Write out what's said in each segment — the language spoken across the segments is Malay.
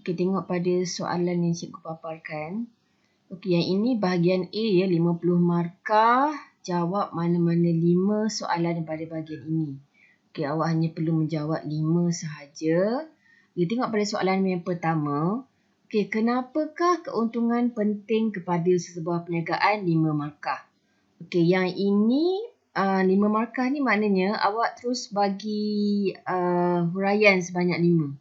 Okey, tengok pada soalan yang cikgu paparkan. Okey, yang ini bahagian A ya, 50 markah. Jawab mana-mana 5 soalan pada bahagian ini. Okey, awak hanya perlu menjawab 5 sahaja. Kita tengok pada soalan yang pertama. Okey, kenapakah keuntungan penting kepada sesebuah perniagaan 5 markah? Okey, yang ini 5 markah ni maknanya awak terus bagi huraian sebanyak 5.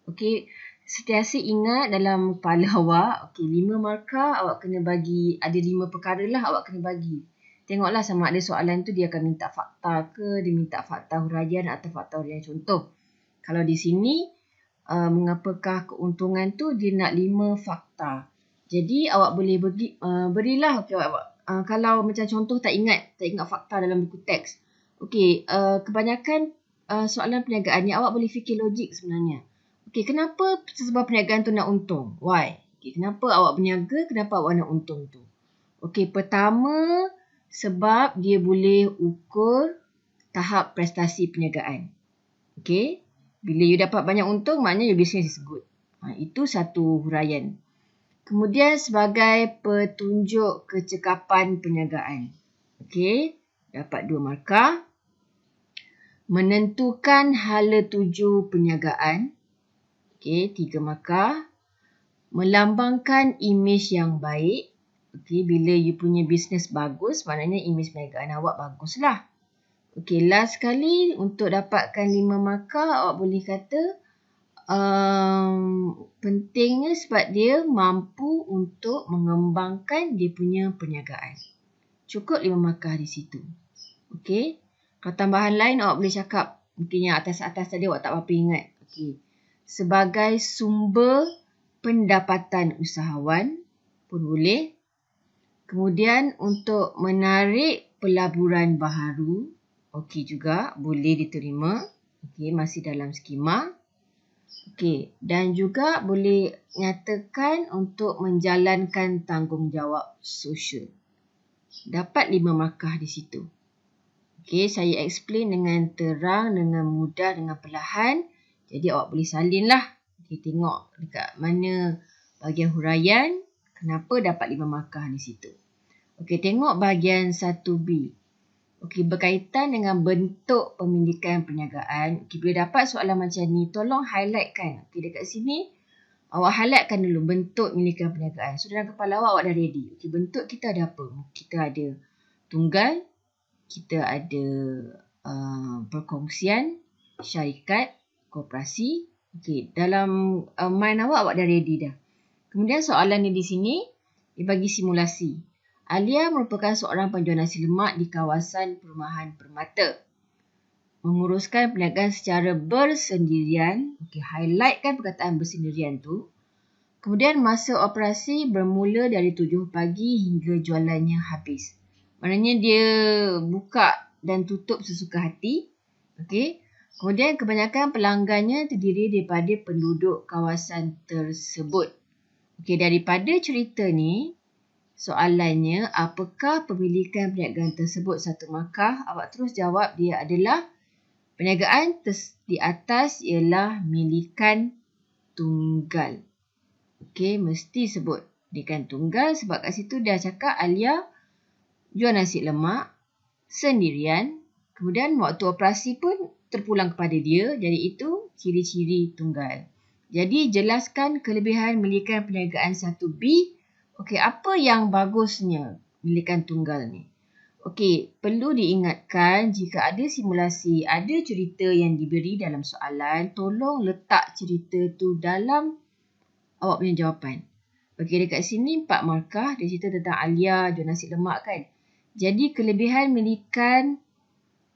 Okey, sentiasa ingat dalam kepala awak, okey 5 markah awak kena bagi, ada 5 perkara lah awak kena bagi. Tengoklah sama ada soalan tu dia akan minta fakta ke, dia minta fakta huraian atau fakta huraian contoh. Kalau di sini, mengapakah keuntungan tu dia nak 5 fakta. Jadi awak boleh berilah, okey awak. Kalau macam contoh tak ingat fakta dalam buku teks. Okey, kebanyakan soalan perniagaan ni awak boleh fikir logik sebenarnya. Okey, kenapa sesebuah perniagaan tu nak untung? Why? Okey, kenapa awak berniaga? Kenapa awak nak untung tu? Okey, pertama sebab dia boleh ukur tahap prestasi perniagaan. Okey, bila you dapat banyak untung, maknanya your business is good. Itu satu huraian. Kemudian sebagai petunjuk kecekapan perniagaan. Okey, dapat 2 markah. Menentukan hala tuju perniagaan. Okey, 3 markah. Melambangkan imej yang baik. Okey, bila you punya bisnes bagus, maknanya imej perniagaan awak baguslah. Okey, last sekali untuk dapatkan 5 markah, awak boleh kata pentingnya sebab dia mampu untuk mengembangkan dia punya perniagaan. Cukup 5 markah di situ. Okey, kalau tambahan lain awak boleh cakap, mungkin yang atas-atas tadi awak tak apa-apa ingat. Okey, sebagai sumber pendapatan usahawan pun boleh. Kemudian untuk menarik pelaburan baharu, okey juga, boleh diterima. Okey, masih dalam skema. Okey, dan juga boleh nyatakan untuk menjalankan tanggungjawab sosial. Dapat 5 markah di situ. Okey, saya explain dengan terang, dengan mudah, dengan perlahan. Jadi awak boleh salinlah. Okey, tengok dekat mana bahagian huraian, kenapa dapat 5 markah di situ. Okey, tengok bahagian 1B. Okey, berkaitan dengan bentuk pemilikan perniagaan. Okey, bila dapat soalan macam ni, tolong highlightkan. Okey, dekat sini, awak highlightkan dulu bentuk pemilikan perniagaan. So, dalam kepala awak dah ready. Okey, bentuk kita ada apa? Kita ada tunggal, kita ada perkongsian, syarikat, koperasi. Okey, dalam mind awak dah ready dah. Kemudian soalan ni di sini, dia bagi simulasi. Alia merupakan seorang penjual nasi lemak di kawasan perumahan Permata. Menguruskan perniagaan secara bersendirian. Okey, highlightkan perkataan bersendirian tu. Kemudian masa operasi bermula dari 7 pagi hingga jualannya habis. Maknanya dia buka dan tutup sesuka hati. Okey. Kemudian kebanyakan pelanggannya terdiri daripada penduduk kawasan tersebut. Okey, daripada cerita ni, soalannya, apakah pemilikan perniagaan tersebut 1 markah? Awak terus jawab dia adalah perniagaan di atas ialah milikan tunggal. Okey, mesti sebut milikan tunggal sebab kat situ dah cakap Alia jual nasi lemak sendirian. Kemudian waktu operasi pun terpulang kepada dia. Jadi itu ciri-ciri tunggal. Jadi jelaskan kelebihan milikan perniagaan 1B. Okey, apa yang bagusnya milikan tunggal ni? Okey, perlu diingatkan jika ada simulasi, ada cerita yang diberi dalam soalan, tolong letak cerita tu dalam awak punya jawapan. Okey, dekat sini 4 markah, dia cerita tentang Alia jual nasi lemak kan. Jadi kelebihan milikan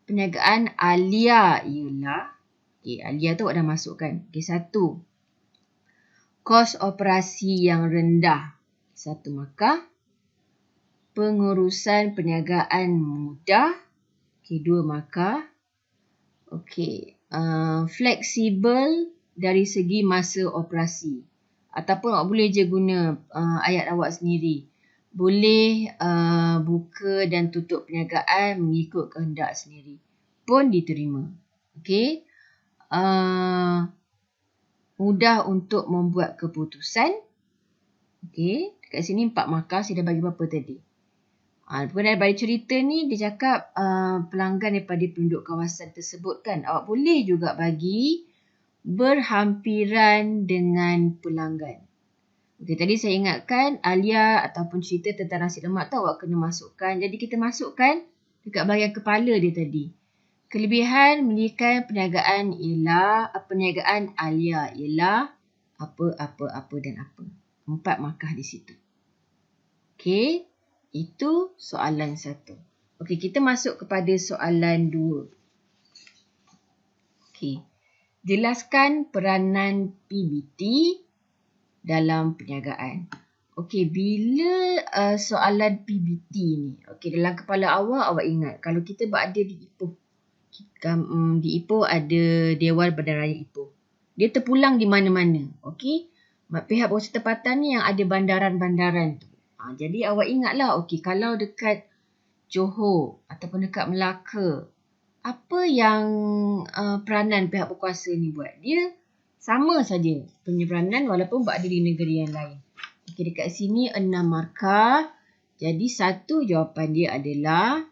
perniagaan Alia ialah, okey, Alia tu awak dah masukkan. Okey, 1. Kos operasi yang rendah. 1 markah. Pengurusan perniagaan mudah. Okey, 2 markah. Okey, fleksibel dari segi masa operasi. Ataupun awak boleh je guna ayat awak sendiri. Boleh buka dan tutup perniagaan mengikut kehendak sendiri. Pun diterima. Okey. mudah untuk membuat keputusan. Okey, dekat sini 4 markah. Saya dah bagi berapa tadi? Kemudian daripada cerita ni, dia cakap pelanggan daripada penduduk kawasan tersebut kan. Awak boleh juga bagi berhampiran dengan pelanggan. Okey, tadi saya ingatkan Alia ataupun cerita tentang nasi lemak tu awak kena masukkan. Jadi kita masukkan dekat bahagian kepala dia tadi. Kelebihan mendirikan perniagaan Alia ialah apa dan apa. 4 markah di situ. Okey, itu soalan 1. Okey, kita masuk kepada soalan 2. Okey. Jelaskan peranan PBT dalam perniagaan. Okey, bila soalan PBT ni, okey, dalam kepala awak ingat kalau kita berada di Ipoh. Di Ipoh ada Dewan Bandaraya Ipoh. Dia terpulang di mana-mana. Okey. Pihak berkuasa tempatan ni yang ada bandaran-bandaran tu. Jadi awak ingatlah, okey, kalau dekat Johor ataupun dekat Melaka, apa yang peranan pihak berkuasa ni buat? Dia sama saja peranan walaupun berada di negeri yang lain. Okey, dekat sini 6 markah. Jadi satu jawapan dia adalah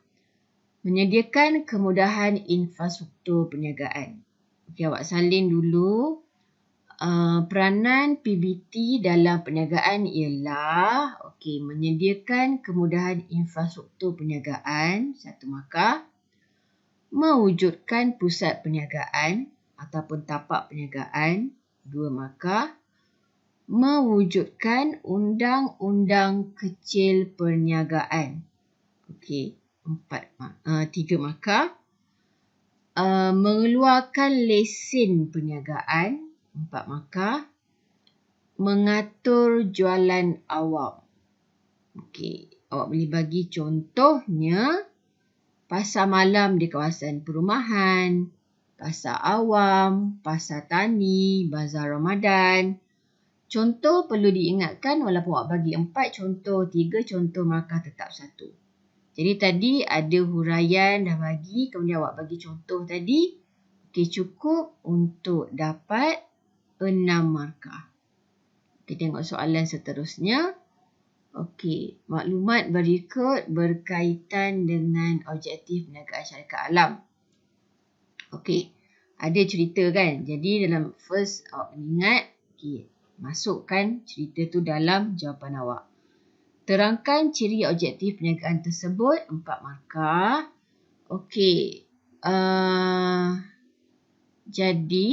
menyediakan kemudahan infrastruktur perniagaan. Okey, awak salin dulu. Peranan PBT dalam perniagaan ialah menyediakan kemudahan infrastruktur perniagaan, 1 markah. Mewujudkan pusat perniagaan ataupun tapak perniagaan, 2 markah. Mewujudkan undang-undang kecil perniagaan. Okey, 3 markah. Mengeluarkan lesen perniagaan, 4 markah. Mengatur jualan awam. Okey, awak boleh bagi contohnya pasar malam di kawasan perumahan, pasar awam, pasar tani, bazar Ramadan. Contoh perlu diingatkan walaupun awak bagi 4 contoh, 3 contoh markah tetap 1. Jadi tadi ada huraian dah bagi, kemudian awak bagi contoh tadi. Okey, cukup untuk dapat 6 markah. Kita tengok soalan seterusnya. Okey, maklumat berikut berkaitan dengan objektif perniagaan syarikat alam. Okey, ada cerita kan. Jadi dalam first awak ingat, masukkan cerita tu dalam jawapan awak. Terangkan ciri objektif perniagaan tersebut, 4 markah. Okey, jadi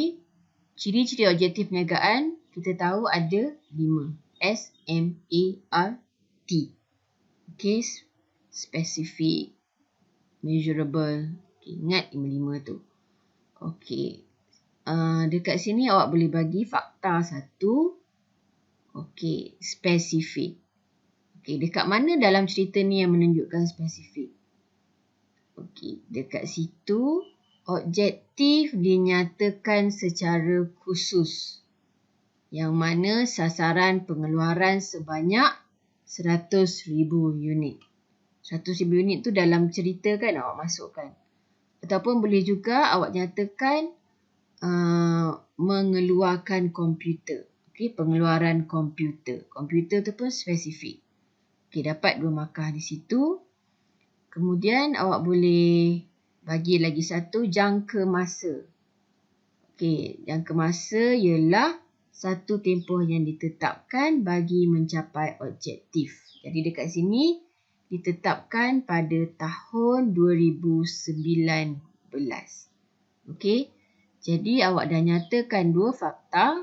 ciri-ciri objektif perniagaan kita tahu ada 5. SMART. Okey, specific, measurable. Okay, ingat 5 tu. Okey. Dekat sini awak boleh bagi fakta 1. Okey, spesifik. Okey, dekat mana dalam cerita ni yang menunjukkan spesifik? Okey, dekat situ objektif dinyatakan secara khusus. Yang mana sasaran pengeluaran sebanyak 100,000 unit. 100,000 unit tu dalam cerita kan awak masukkan. Ataupun boleh juga awak nyatakan mengeluarkan komputer. Okey, pengeluaran komputer. Komputer tu pun spesifik. Okey, dapat 2 markah di situ. Kemudian awak boleh bagi lagi 1 jangka masa. Okey, jangka masa ialah satu tempoh yang ditetapkan bagi mencapai objektif. Jadi dekat sini ditetapkan pada tahun 2019. Okey. Jadi awak dah nyatakan 2 fakta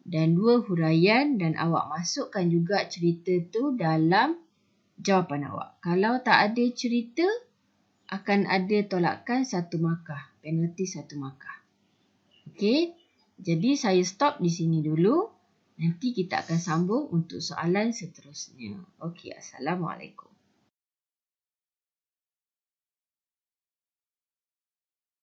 dan 2 huraian dan awak masukkan juga cerita tu dalam jawapan awak. Kalau tak ada cerita, akan ada tolakan 1 markah. Penalti 1 markah. Okey. Jadi saya stop di sini dulu. Nanti kita akan sambung untuk soalan seterusnya. Okey, Assalamualaikum.